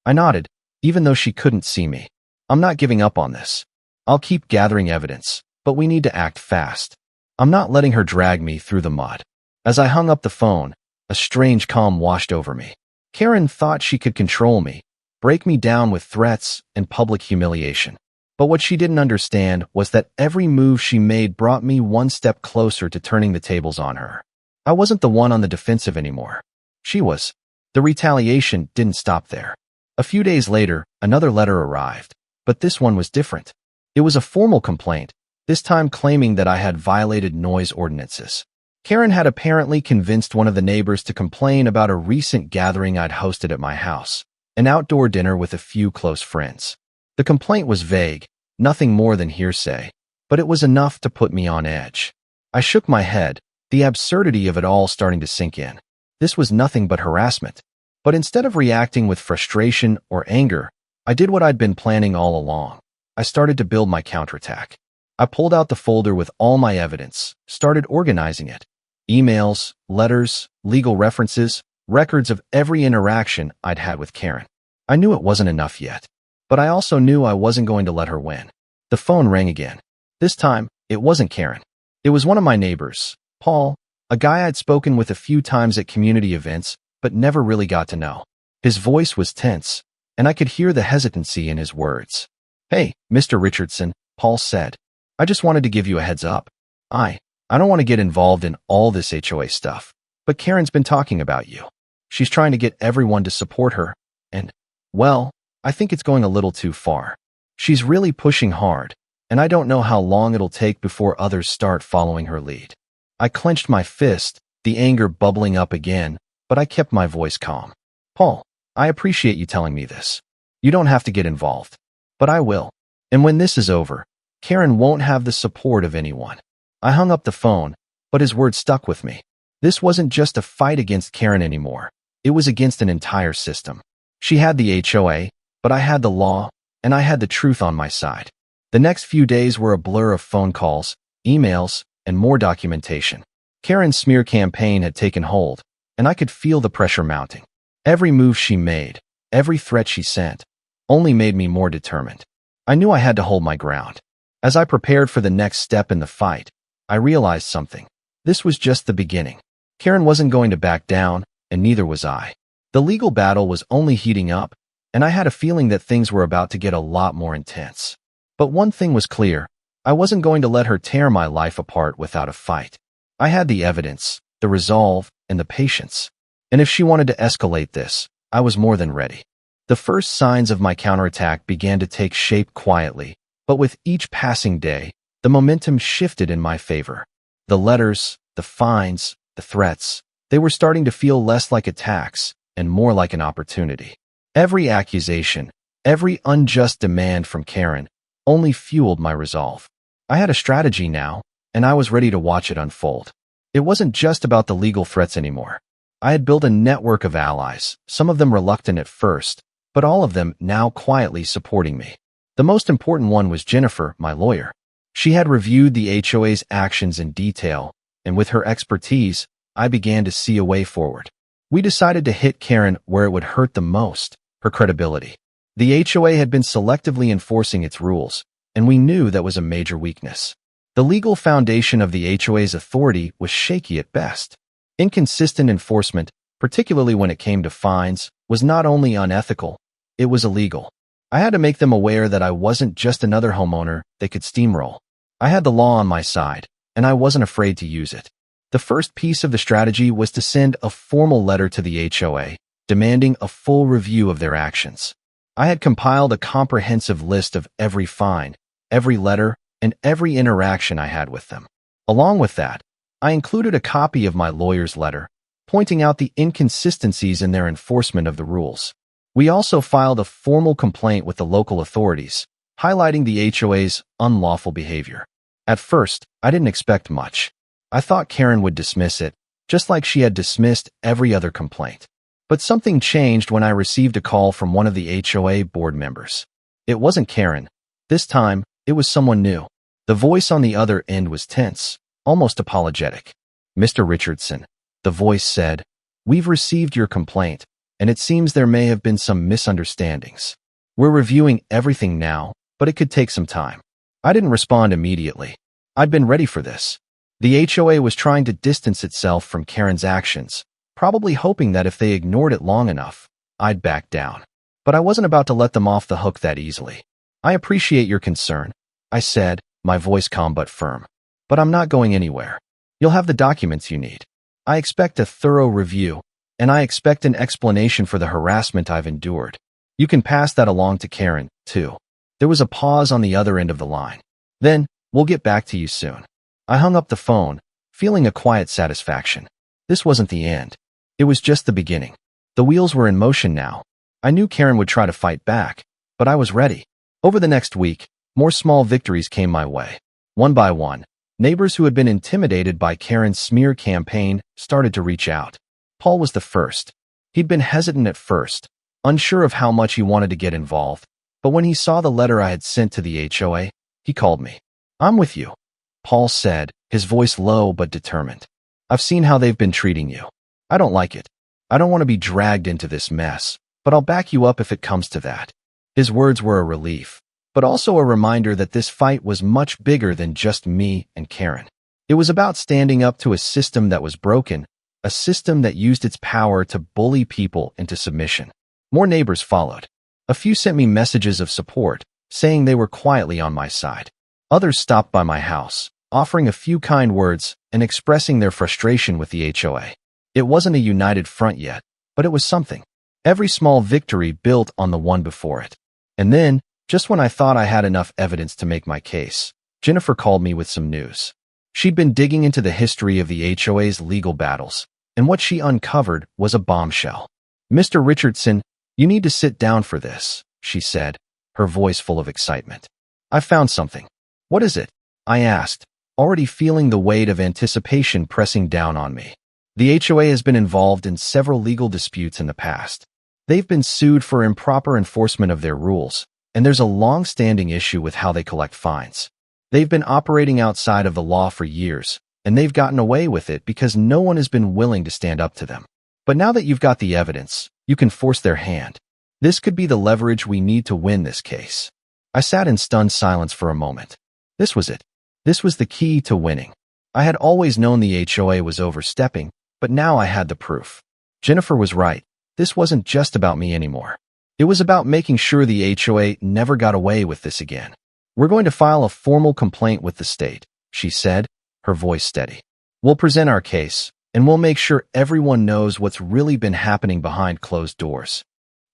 I nodded, even though she couldn't see me. I'm not giving up on this. I'll keep gathering evidence, but we need to act fast. I'm not letting her drag me through the mud. As I hung up the phone, a strange calm washed over me. Karen thought she could control me, break me down with threats and public humiliation. But what she didn't understand was that every move she made brought me one step closer to turning the tables on her. I wasn't the one on the defensive anymore. She was. The retaliation didn't stop there. A few days later, another letter arrived, but this one was different. It was a formal complaint, this time claiming that I had violated noise ordinances. Karen had apparently convinced one of the neighbors to complain about a recent gathering I'd hosted at my house, an outdoor dinner with a few close friends. The complaint was vague, nothing more than hearsay, but it was enough to put me on edge. I shook my head, the absurdity of it all starting to sink in. This was nothing but harassment. But instead of reacting with frustration or anger, I did what I'd been planning all along. I started to build my counterattack. I pulled out the folder with all my evidence, started organizing it. Emails, letters, legal references, records of every interaction I'd had with Karen. I knew it wasn't enough yet, but I also knew I wasn't going to let her win. The phone rang again. This time, it wasn't Karen. It was one of my neighbors, Paul, a guy I'd spoken with a few times at community events, but never really got to know. His voice was tense, and I could hear the hesitancy in his words. "Hey, Mr. Richardson," Paul said. "I just wanted to give you a heads up. I don't want to get involved in all this HOA stuff, but Karen's been talking about you. She's trying to get everyone to support her, and, well, I think it's going a little too far. She's really pushing hard, and I don't know how long it'll take before others start following her lead." I clenched my fist, the anger bubbling up again, but I kept my voice calm. "Paul, I appreciate you telling me this. You don't have to get involved, but I will. And when this is over, Karen won't have the support of anyone." I hung up the phone, but his words stuck with me. This wasn't just a fight against Karen anymore. It was against an entire system. She had the HOA, but I had the law, and I had the truth on my side. The next few days were a blur of phone calls, emails, and more documentation. Karen's smear campaign had taken hold, and I could feel the pressure mounting. Every move she made, every threat she sent, only made me more determined. I knew I had to hold my ground. As I prepared for the next step in the fight, I realized something. This was just the beginning. Karen wasn't going to back down, and neither was I. The legal battle was only heating up, and I had a feeling that things were about to get a lot more intense. But one thing was clear. I wasn't going to let her tear my life apart without a fight. I had the evidence, the resolve, and the patience. And if she wanted to escalate this, I was more than ready. The first signs of my counterattack began to take shape quietly, but with each passing day, the momentum shifted in my favor. The letters, the fines, the threats, they were starting to feel less like attacks and more like an opportunity. Every accusation, every unjust demand from Karen only fueled my resolve. I had a strategy now, and I was ready to watch it unfold. It wasn't just about the legal threats anymore. I had built a network of allies, some of them reluctant at first, but all of them now quietly supporting me. The most important one was Jennifer, my lawyer. She had reviewed the HOA's actions in detail, and with her expertise, I began to see a way forward. We decided to hit Karen where it would hurt the most, her credibility. The HOA had been selectively enforcing its rules, and we knew that was a major weakness. The legal foundation of the HOA's authority was shaky at best. Inconsistent enforcement, particularly when it came to fines, was not only unethical, it was illegal. I had to make them aware that I wasn't just another homeowner they could steamroll. I had the law on my side, and I wasn't afraid to use it. The first piece of the strategy was to send a formal letter to the HOA, demanding a full review of their actions. I had compiled a comprehensive list of every fine, every letter, and every interaction I had with them. Along with that, I included a copy of my lawyer's letter, pointing out the inconsistencies in their enforcement of the rules. We also filed a formal complaint with the local authorities, highlighting the HOA's unlawful behavior. At first, I didn't expect much. I thought Karen would dismiss it, just like she had dismissed every other complaint. But something changed when I received a call from one of the HOA board members. It wasn't Karen. This time, it was someone new. The voice on the other end was tense, almost apologetic. "Mr. Richardson," the voice said, "we've received your complaint, and it seems there may have been some misunderstandings. We're reviewing everything now, but it could take some time." I didn't respond immediately. I'd been ready for this. The HOA was trying to distance itself from Karen's actions, probably hoping that if they ignored it long enough, I'd back down. But I wasn't about to let them off the hook that easily. "I appreciate your concern," I said, my voice calm but firm. "But I'm not going anywhere. You'll have the documents you need. I expect a thorough review, and I expect an explanation for the harassment I've endured. You can pass that along to Karen, too." There was a pause on the other end of the line. "Then, we'll get back to you soon." I hung up the phone, feeling a quiet satisfaction. This wasn't the end. It was just the beginning. The wheels were in motion now. I knew Karen would try to fight back, but I was ready. Over the next week, more small victories came my way. One by one, neighbors who had been intimidated by Karen's smear campaign started to reach out. Paul was the first. He'd been hesitant at first, unsure of how much he wanted to get involved, But when he saw the letter I had sent to the HOA, he called me. "I'm with you," Paul said, his voice low but determined. "I've seen how they've been treating you. I don't like it. I don't want to be dragged into this mess, but I'll back you up if it comes to that." His words were a relief, but also a reminder that this fight was much bigger than just me and Karen. It was about standing up to a system that was broken, a system that used its power to bully people into submission. More neighbors followed. A few sent me messages of support, saying they were quietly on my side. Others stopped by my house, offering a few kind words and expressing their frustration with the HOA. It wasn't a united front yet, but it was something. Every small victory built on the one before it. And then, just when I thought I had enough evidence to make my case, Jennifer called me with some news. She'd been digging into the history of the HOA's legal battles, and what she uncovered was a bombshell. "Mr. Richardson, you need to sit down for this," she said, her voice full of excitement. "I found something." "What is it?" I asked, already feeling the weight of anticipation pressing down on me. The HOA has been involved in several legal disputes in the past. They've been sued for improper enforcement of their rules, and there's a long-standing issue with how they collect fines. They've been operating outside of the law for years, and they've gotten away with it because no one has been willing to stand up to them. But now that you've got the evidence, you can force their hand. This could be the leverage we need to win this case. I sat in stunned silence for a moment. This was it. This was the key to winning. I had always known the HOA was overstepping, but now I had the proof. Jennifer was right. This wasn't just about me anymore. It was about making sure the HOA never got away with this again. "We're going to file a formal complaint with the state," she said, her voice steady. "We'll present our case, and we'll make sure everyone knows what's really been happening behind closed doors."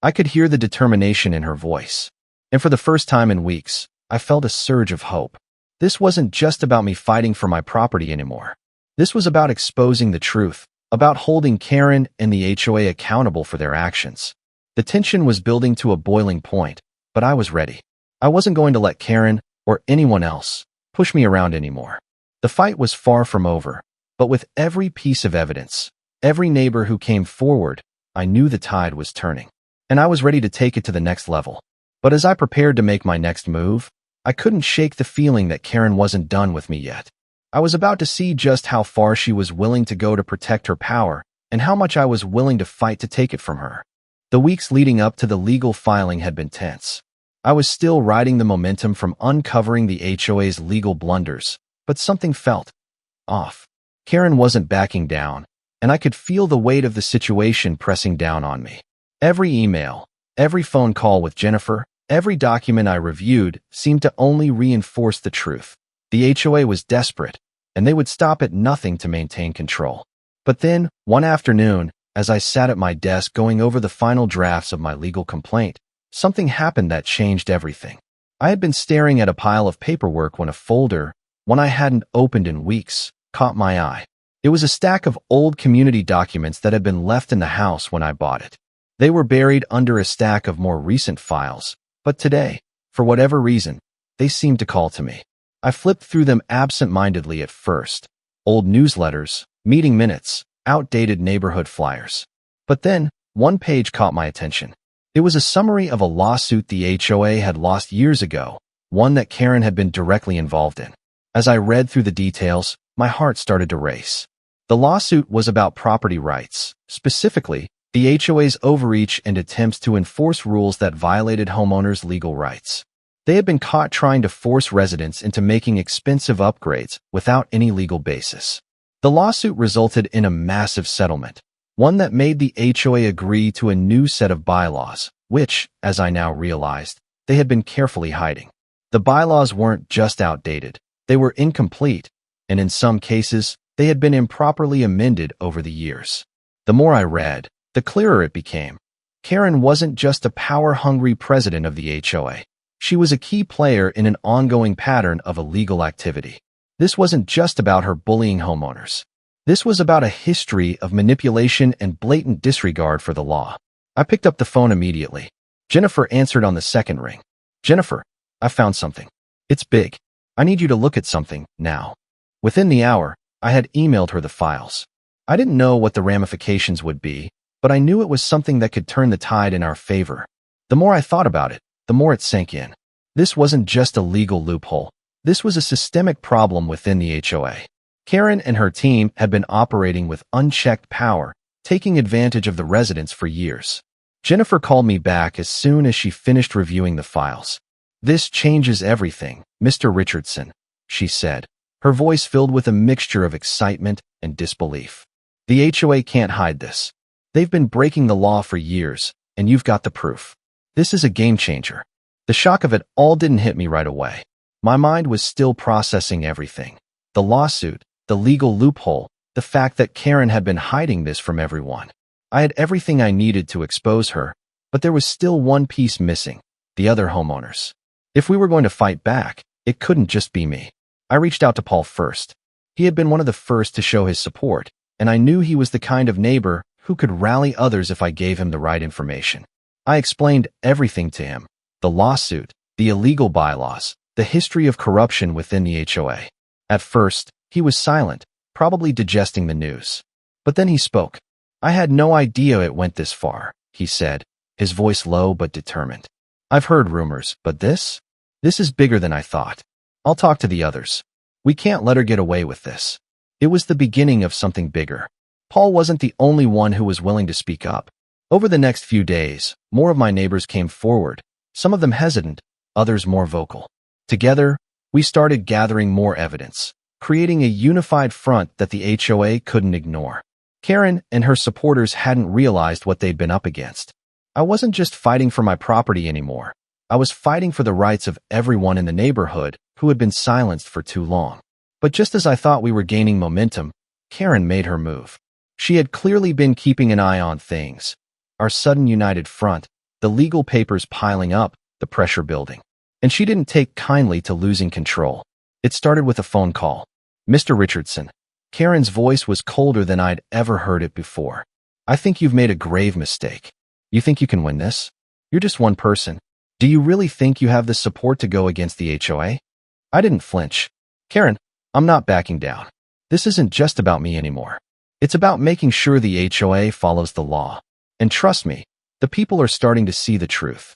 I could hear the determination in her voice. And for the first time in weeks, I felt a surge of hope. This wasn't just about me fighting for my property anymore. This was about exposing the truth, about holding Karen and the HOA accountable for their actions. The tension was building to a boiling point, but I was ready. I wasn't going to let Karen, or anyone else, push me around anymore. The fight was far from over, but with every piece of evidence, every neighbor who came forward, I knew the tide was turning, and I was ready to take it to the next level. But as I prepared to make my next move, I couldn't shake the feeling that Karen wasn't done with me yet. I was about to see just how far she was willing to go to protect her power, and how much I was willing to fight to take it from her. The weeks leading up to the legal filing had been tense. I was still riding the momentum from uncovering the HOA's legal blunders, but something felt off. Karen wasn't backing down, and I could feel the weight of the situation pressing down on me. Every email, every phone call with Jennifer, every document I reviewed seemed to only reinforce the truth. The HOA was desperate, and they would stop at nothing to maintain control. But then, one afternoon, as I sat at my desk going over the final drafts of my legal complaint, something happened that changed everything. I had been staring at a pile of paperwork when a folder, one I hadn't opened in weeks, caught my eye. It was a stack of old community documents that had been left in the house when I bought it. They were buried under a stack of more recent files, but today, for whatever reason, they seemed to call to me. I flipped through them absent-mindedly at first. Old newsletters, meeting minutes, outdated neighborhood flyers. But then, one page caught my attention. It was a summary of a lawsuit the HOA had lost years ago, one that Karen had been directly involved in. As I read through the details, my heart started to race. The lawsuit was about property rights, specifically, the HOA's overreach and attempts to enforce rules that violated homeowners' legal rights. They had been caught trying to force residents into making expensive upgrades without any legal basis. The lawsuit resulted in a massive settlement, one that made the HOA agree to a new set of bylaws, which, as I now realized, they had been carefully hiding. The bylaws weren't just outdated, they were incomplete, and in some cases, they had been improperly amended over the years. The more I read, the clearer it became. Karen wasn't just a power-hungry president of the HOA. She was a key player in an ongoing pattern of illegal activity. This wasn't just about her bullying homeowners. This was about a history of manipulation and blatant disregard for the law. I picked up the phone immediately. Jennifer answered on the second ring. "Jennifer, I found something. It's big. I need you to look at something, now." Within the hour, I had emailed her the files. I didn't know what the ramifications would be, but I knew it was something that could turn the tide in our favor. The more I thought about it, the more it sank in. This wasn't just a legal loophole. This was a systemic problem within the HOA. Karen and her team had been operating with unchecked power, taking advantage of the residents for years. Jennifer called me back as soon as she finished reviewing the files. "This changes everything, Mr. Richardson," she said, her voice filled with a mixture of excitement and disbelief. "The HOA can't hide this. They've been breaking the law for years, and you've got the proof. This is a game changer." The shock of it all didn't hit me right away. My mind was still processing everything. The lawsuit, the legal loophole, the fact that Karen had been hiding this from everyone. I had everything I needed to expose her, but there was still one piece missing: the other homeowners. If we were going to fight back, it couldn't just be me. I reached out to Paul first. He had been one of the first to show his support, and I knew he was the kind of neighbor who could rally others if I gave him the right information. I explained everything to him: the lawsuit, the illegal bylaws, the history of corruption within the HOA. At first, he was silent, probably digesting the news. But then he spoke. "I had no idea it went this far," he said, his voice low but determined. "I've heard rumors, but this is bigger than I thought. I'll talk to the others. We can't let her get away with this." It was the beginning of something bigger. Paul wasn't the only one who was willing to speak up. Over the next few days, more of my neighbors came forward, some of them hesitant, others more vocal. Together, we started gathering more evidence, creating a unified front that the HOA couldn't ignore. Karen and her supporters hadn't realized what they'd been up against. I wasn't just fighting for my property anymore. I was fighting for the rights of everyone in the neighborhood who had been silenced for too long. But just as I thought we were gaining momentum, Karen made her move. She had clearly been keeping an eye on things. Our sudden united front, the legal papers piling up, the pressure building. And she didn't take kindly to losing control. It started with a phone call. "Mr. Richardson." Karen's voice was colder than I'd ever heard it before. "I think you've made a grave mistake. You think you can win this? You're just one person. Do you really think you have the support to go against the HOA? I didn't flinch. "Karen, I'm not backing down. This isn't just about me anymore. It's about making sure the HOA follows the law. And trust me, the people are starting to see the truth."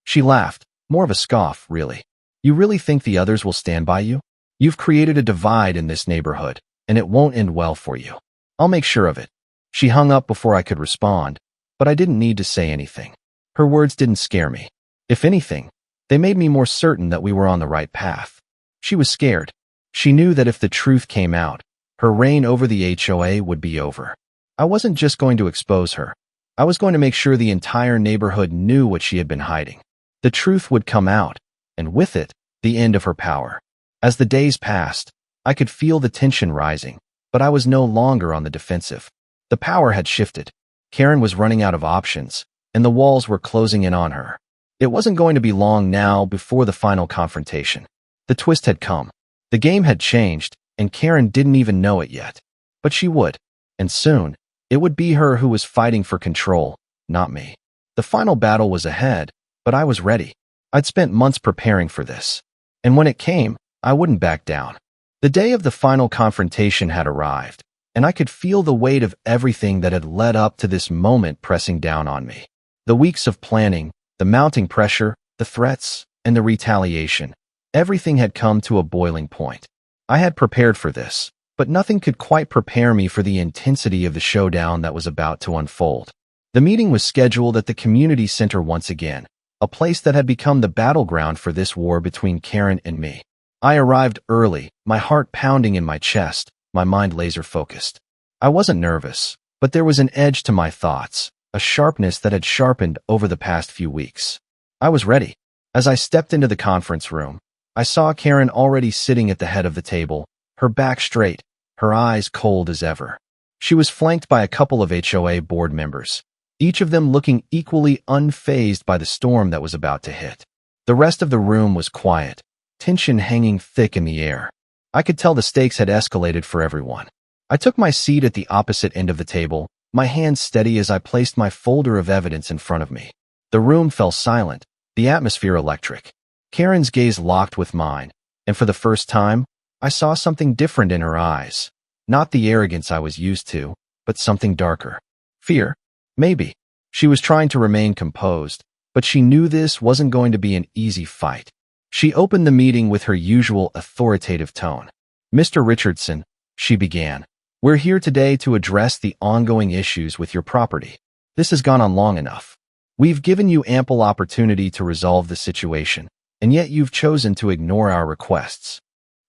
She laughed, more of a scoff, really. "You really think the others will stand by you? You've created a divide in this neighborhood, and it won't end well for you. I'll make sure of it." She hung up before I could respond, but I didn't need to say anything. Her words didn't scare me. If anything, they made me more certain that we were on the right path. She was scared. She knew that if the truth came out, her reign over the HOA would be over. I wasn't just going to expose her. I was going to make sure the entire neighborhood knew what she had been hiding. The truth would come out, and with it, the end of her power. As the days passed, I could feel the tension rising, but I was no longer on the defensive. The power had shifted. Karen was running out of options, and the walls were closing in on her. It wasn't going to be long now before the final confrontation. The twist had come. The game had changed, and Karen didn't even know it yet. But she would. And soon, it would be her who was fighting for control, not me. The final battle was ahead, but I was ready. I'd spent months preparing for this. And when it came, I wouldn't back down. The day of the final confrontation had arrived, and I could feel the weight of everything that had led up to this moment pressing down on me. The weeks of planning, the mounting pressure, the threats, and the retaliation. Everything had come to a boiling point. I had prepared for this, but nothing could quite prepare me for the intensity of the showdown that was about to unfold. The meeting was scheduled at the community center once again, a place that had become the battleground for this war between Karen and me. I arrived early, my heart pounding in my chest, my mind laser-focused. I wasn't nervous, but there was an edge to my thoughts, a sharpness that had sharpened over the past few weeks. I was ready. As I stepped into the conference room, I saw Karen already sitting at the head of the table, her back straight, her eyes cold as ever. She was flanked by a couple of HOA board members, each of them looking equally unfazed by the storm that was about to hit. The rest of the room was quiet, tension hanging thick in the air. I could tell the stakes had escalated for everyone. I took my seat at the opposite end of the table, my hands steady as I placed my folder of evidence in front of me. The room fell silent, the atmosphere electric. Karen's gaze locked with mine, and for the first time, I saw something different in her eyes. Not the arrogance I was used to, but something darker. Fear? Maybe. She was trying to remain composed, But she knew this wasn't going to be an easy fight. She opened the meeting with her usual authoritative tone. "Mr. Richardson," she began, "we're here today to address the ongoing issues with your property. This has gone on long enough. We've given you ample opportunity to resolve the situation, and yet you've chosen to ignore our requests."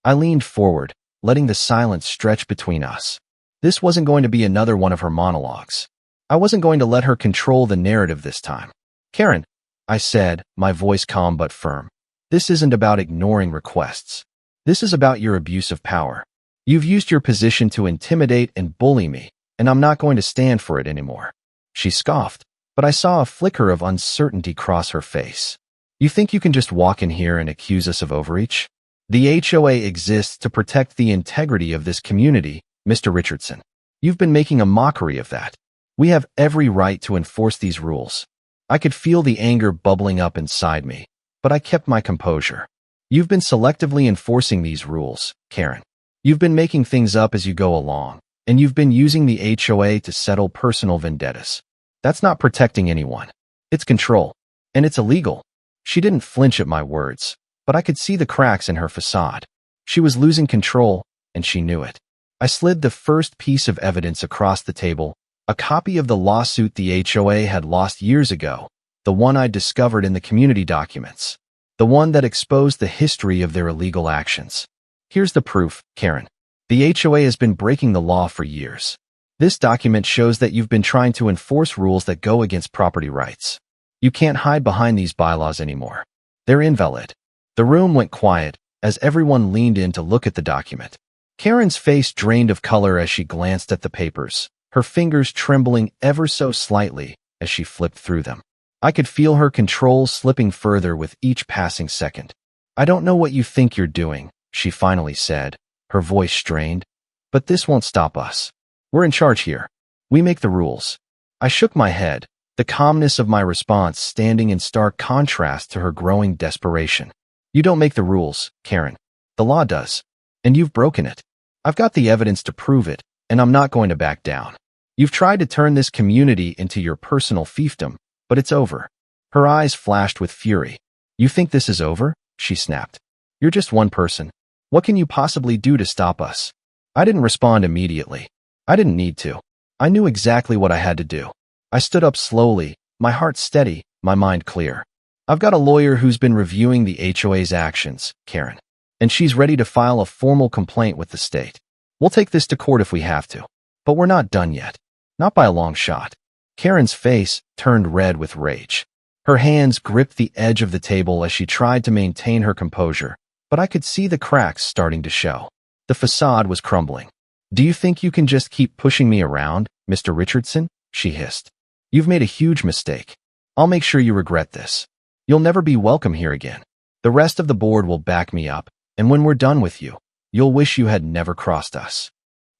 I leaned forward, letting the silence stretch between us. This wasn't going to be another one of her monologues. I wasn't going to let her control the narrative this time. "Karen," I said, my voice calm but firm, "this isn't about ignoring requests. This is about your abuse of power. You've used your position to intimidate and bully me, and I'm not going to stand for it anymore." She scoffed, but I saw a flicker of uncertainty cross her face. "You think you can just walk in here and accuse us of overreach? The HOA exists to protect the integrity of this community, Mr. Richardson. You've been making a mockery of that. We have every right to enforce these rules." I could feel the anger bubbling up inside me, but I kept my composure. "You've been selectively enforcing these rules, Karen. You've been making things up as you go along, and you've been using the HOA to settle personal vendettas. That's not protecting anyone. It's control, and it's illegal." She didn't flinch at my words, but I could see the cracks in her facade. She was losing control, and she knew it. I slid the first piece of evidence across the table, a copy of the lawsuit the HOA had lost years ago, the one I discovered in the community documents, the one that exposed the history of their illegal actions. "Here's the proof, Karen. The HOA has been breaking the law for years. This document shows that you've been trying to enforce rules that go against property rights. You can't hide behind these bylaws anymore. They're invalid." The room went quiet as everyone leaned in to look at the document. Karen's face drained of color as she glanced at the papers, her fingers trembling ever so slightly as she flipped through them. I could feel her control slipping further with each passing second. "I don't know what you think you're doing," she finally said, her voice strained, "but this won't stop us. We're in charge here. We make the rules." I shook my head, the calmness of my response standing in stark contrast to her growing desperation. "You don't make the rules, Karen. The law does. And you've broken it. I've got the evidence to prove it, and I'm not going to back down. You've tried to turn this community into your personal fiefdom, but it's over." Her eyes flashed with fury. "You think this is over?" she snapped. "You're just one person. What can you possibly do to stop us?" I didn't respond immediately. I didn't need to. I knew exactly what I had to do. I stood up slowly, my heart steady, my mind clear. "I've got a lawyer who's been reviewing the HOA's actions, Karen, and she's ready to file a formal complaint with the state. We'll take this to court if we have to. But we're not done yet. Not by a long shot." Karen's face turned red with rage. Her hands gripped the edge of the table as she tried to maintain her composure, but I could see the cracks starting to show. The facade was crumbling. "Do you think you can just keep pushing me around, Mr. Richardson?" she hissed. "You've made a huge mistake. I'll make sure you regret this. You'll never be welcome here again. The rest of the board will back me up, and when we're done with you, you'll wish you had never crossed us."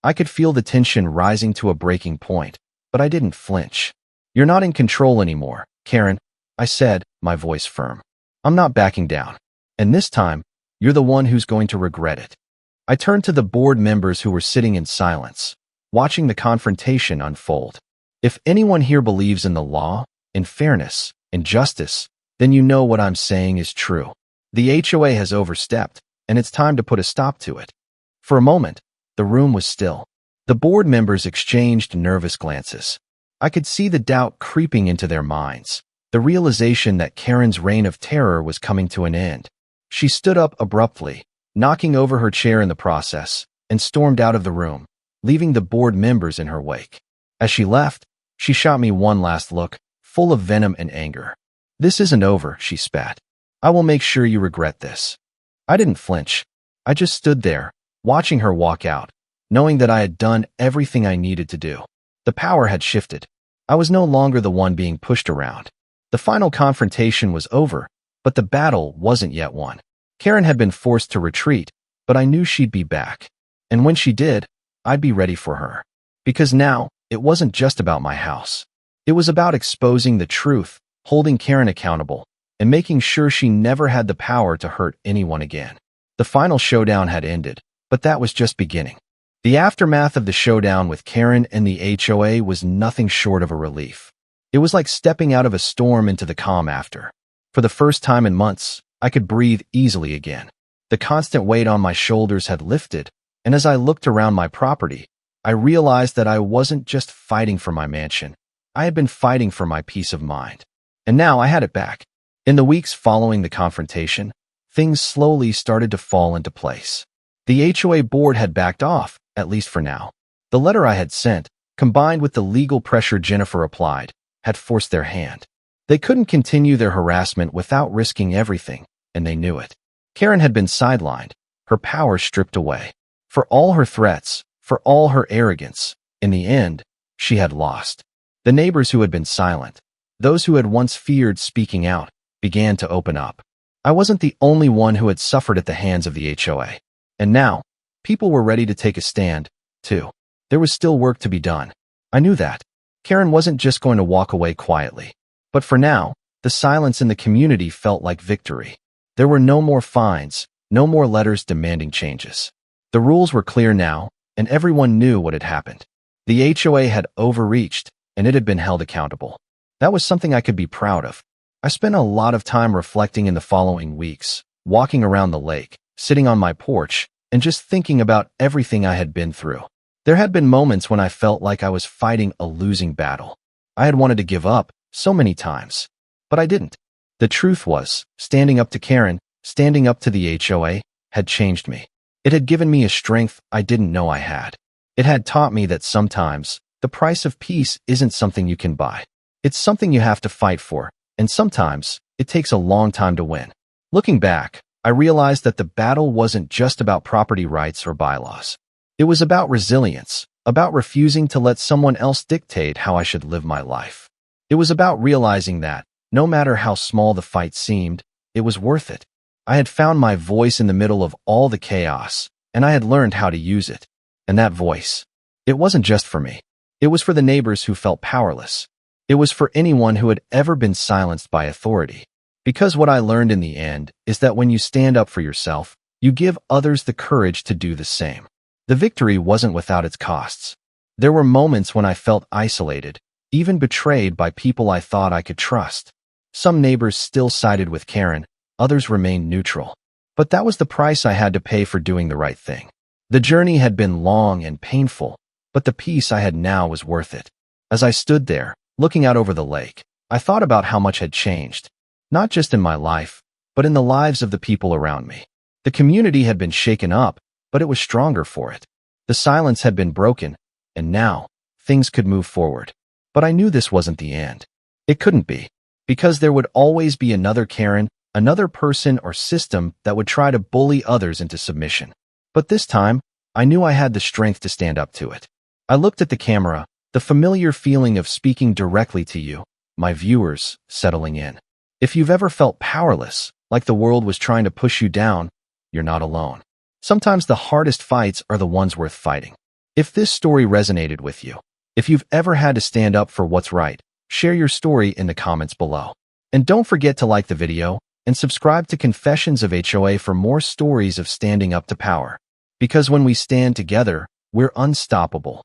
I could feel the tension rising to a breaking point, but I didn't flinch. "You're not in control anymore, Karen," I said, my voice firm. "I'm not backing down. And this time, you're the one who's going to regret it." I turned to the board members who were sitting in silence, watching the confrontation unfold. "If anyone here believes in the law, in fairness, in justice, then you know what I'm saying is true. The HOA has overstepped, and it's time to put a stop to it." For a moment, the room was still. The board members exchanged nervous glances. I could see the doubt creeping into their minds, the realization that Karen's reign of terror was coming to an end. She stood up abruptly, knocking over her chair in the process, and stormed out of the room, leaving the board members in her wake. As she left, she shot me one last look, full of venom and anger. "This isn't over," she spat. "I will make sure you regret this." I didn't flinch. I just stood there, watching her walk out, knowing that I had done everything I needed to do. The power had shifted. I was no longer the one being pushed around. The final confrontation was over, but the battle wasn't yet won. Karen had been forced to retreat, but I knew she'd be back. And when she did, I'd be ready for her. Because now, it wasn't just about my house. It was about exposing the truth, holding Karen accountable, and making sure she never had the power to hurt anyone again. The final showdown had ended, but that was just beginning. The aftermath of the showdown with Karen and the HOA was nothing short of a relief. It was like stepping out of a storm into the calm after. For the first time in months, I could breathe easily again. The constant weight on my shoulders had lifted, and as I looked around my property, I realized that I wasn't just fighting for my mansion. I had been fighting for my peace of mind. And now I had it back. In the weeks following the confrontation, things slowly started to fall into place. The HOA board had backed off, at least for now. The letter I had sent, combined with the legal pressure Jennifer applied, had forced their hand. They couldn't continue their harassment without risking everything, and they knew it. Karen had been sidelined, her power stripped away. For all her threats, for all her arrogance, in the end, she had lost. The neighbors who had been silent, those who had once feared speaking out, began to open up. I wasn't the only one who had suffered at the hands of the HOA. And now, people were ready to take a stand, too. There was still work to be done. I knew that. Karen wasn't just going to walk away quietly. But for now, the silence in the community felt like victory. There were no more fines, no more letters demanding changes. The rules were clear now, and everyone knew what had happened. The HOA had overreached, and it had been held accountable. That was something I could be proud of. I spent a lot of time reflecting in the following weeks, walking around the lake, sitting on my porch, and just thinking about everything I had been through. There had been moments when I felt like I was fighting a losing battle. I had wanted to give up so many times, but I didn't. The truth was, standing up to Karen, standing up to the HOA, had changed me. It had given me a strength I didn't know I had. It had taught me that sometimes the price of peace isn't something you can buy. It's something you have to fight for, and sometimes it takes a long time to win. Looking back, I realized that the battle wasn't just about property rights or bylaws. It was about resilience, about refusing to let someone else dictate how I should live my life. It was about realizing that, no matter how small the fight seemed, it was worth it. I had found my voice in the middle of all the chaos, and I had learned how to use it. And that voice, it wasn't just for me. It was for the neighbors who felt powerless. It was for anyone who had ever been silenced by authority. Because what I learned in the end is that when you stand up for yourself, you give others the courage to do the same. The victory wasn't without its costs. There were moments when I felt isolated, even betrayed by people I thought I could trust. Some neighbors still sided with Karen, others remained neutral. But that was the price I had to pay for doing the right thing. The journey had been long and painful, but the peace I had now was worth it. As I stood there, looking out over the lake, I thought about how much had changed, not just in my life, but in the lives of the people around me. The community had been shaken up, but it was stronger for it. The silence had been broken, and now, things could move forward. But I knew this wasn't the end. It couldn't be, because there would always be another Karen, another person or system that would try to bully others into submission. But this time, I knew I had the strength to stand up to it. I looked at the camera, the familiar feeling of speaking directly to you, my viewers, settling in. If you've ever felt powerless, like the world was trying to push you down, you're not alone. Sometimes the hardest fights are the ones worth fighting. If this story resonated with you, if you've ever had to stand up for what's right, share your story in the comments below. And don't forget to like the video and subscribe to Confessions of HOA for more stories of standing up to power. Because when we stand together, we're unstoppable.